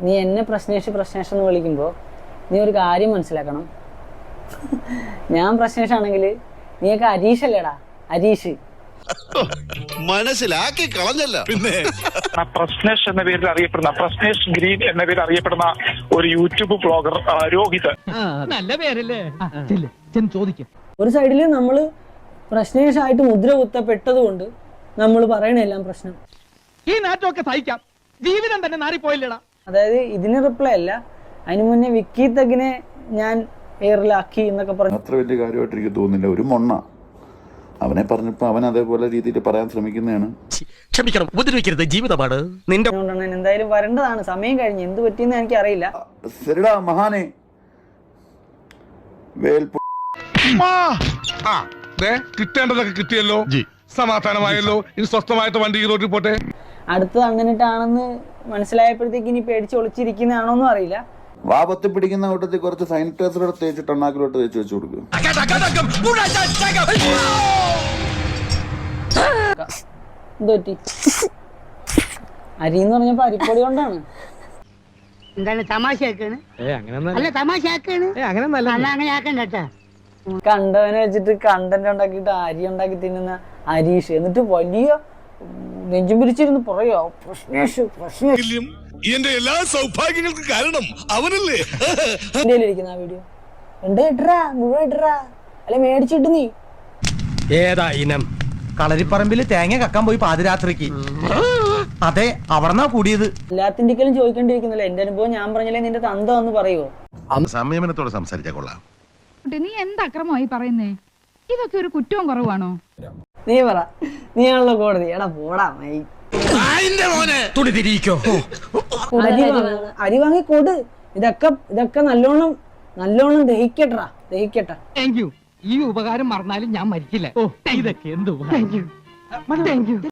നീ എന്നെ പ്രശ്നേഷ് എന്ന് വിളിക്കുമ്പോൾ നീ ഒരു കാര്യം മനസ്സിലാക്കണം. ഞാൻ പ്രശ്നേഷാണെങ്കിൽ നീയൊക്കെ അരീഷ് അല്ലേടാ, അരീഷ്. മനസ്സിലാക്കി കളഞ്ഞല്ല. പിന്നെ പ്രശ്നേഷ് എന്ന പേരിൽ അറിയപ്പെടുന്ന പ്രശ്നേഷ് ഗ്രീൻ എന്ന പേരിൽ അറിയപ്പെടുന്ന ഒരു യൂട്യൂബ് ബ്ലോഗർ രോഹിത്. നല്ല പേരല്ലേ? ചോദിക്കും. ഒരു സൈഡിൽ നമ്മൾ പ്രശ്നേഷായിട്ട് മുദ്ര കുത്തപ്പെട്ടത് കൊണ്ട് നമ്മൾ പറയണെല്ലാം പ്രശ്നം. ഈ നാട്ടൊക്കെ സഹിക്കാം, ജീവിതം തന്നെ നാറിപ്പോയില്ലടാ. അതായത് ഇതിന് റിപ്ലൈ അല്ല, അതിനു മുന്നേ വിക്കി തകിനെ ഞാൻ എയറിലാക്കി എന്നൊക്കെ പറഞ്ഞു. അത്ര വലിയ കാര്യമായിട്ട് എനിക്ക് തോന്നുന്നില്ല. ഒരു മൊണ്ണ അവനെ പറഞ്ഞപ്പോ അവൻ അതേപോലെ രീതിയിൽ പറയാൻ ശ്രമിക്കുന്നതാണ്. ക്ഷമിക്കണം, ഉപദ്രവിക്കരുത്, ജീവിതമാണ് നിന്റെ. എന്തായാലും വരേണ്ടതാണ്, സമയം കഴിഞ്ഞ്. എന്ത് പറ്റിയെന്ന് എനിക്ക് അറിയില്ല. ശരിടാ മഹാനെ. കിട്ടേണ്ടതൊക്കെ കിട്ടിയല്ലോ, സമാധാനമായല്ലോ. ഇനി സ്വസ്ഥമായിട്ട് വണ്ടി ഈ റോഡിൽ പോട്ടെ. അടുത്തത് അണ്ണനിട്ടാണെന്ന് മനസ്സിലായപ്പോഴത്തേക്ക് ഇനി പേടിച്ച് ഒളിച്ചിരിക്കുന്നതാണോന്നും അറിയില്ല. വാ പൊത്തി പിടിക്കുന്ന കൂട്ടത്തിൽ കുറച്ച് സാനിറ്റൈസർ തേച്ചിട്ട് അണ്ണാക്കിലോട്ട് തേച്ച് വെച്ച് കൊടുക്കും. എന്ത് പറ്റി? അരിന്ന് പറഞ്ഞപ്പോ അരിപ്പൊടി കൊണ്ടാണ്. എന്താണ് തമാശയാക്കാണ്? അല്ല തമാശയാക്കാണ്, അങ്ങനെ ആക്കണ്ട. കണ്ടവനെ വെച്ചിട്ട് കണ്ടന്റ് ഉണ്ടാക്കിയിട്ട് അരി ഉണ്ടാക്കി തിന്നുന്ന അരീഷ്, എന്നിട്ട് വലിയ നെഞ്ചും പിരിച്ചിരുന്ന് പറയോ പ്രശ്നേഷ് പ്രശ്നേഷ്. എന്റെ എല്ലാ സൗഭാഗ്യങ്ങൾക്കും കാരണം അവനല്ലേ. ഇന്ത്യയിലിരിക്കുന്ന ആ വീഡിയോ എന്താ ഇട്ടറാ, മുഴുവൻ ഇട്ടറാ, അല്ലെ മേടിച്ചിട്ട് നീ. ഏതാ ഇനം? കളരിപ്പറമ്പില് തേങ്ങ കക്കാൻ പോയി പാതിരാത്രിക്ക്. അതെ, അവിടെന്നാ കൂടിയത്. എല്ലാത്തിൻ്റെക്കലും ചോദിക്കേണ്ടിയിരിക്കുന്നില്ല. എന്റെ അനുഭവം ഞാൻ പറഞ്ഞില്ലേ നിന്റെ തന്ത എന്ന് പറയുവോ? സംയമനത്തോടെ സംസാരിച്ചാ കൊള്ളാം. നീ എന്ത് അക്രമമായി പറയുന്നേ? ഇതൊക്കെ ഒരു കുറ്റവും കുറവാണോ? നീ പറ, നീയാണല്ലോ കോടതി. എടാ പോടാ മൈ. അരി വാങ്ങി കൊടു. ഇതൊക്കെ നല്ലോണം ദഹിക്കട്ടാ. Thank you. ഈ ഉപകാരം മറന്നാലും ഞാൻ മരിക്കില്ല. ഇതൊക്കെ എന്ത്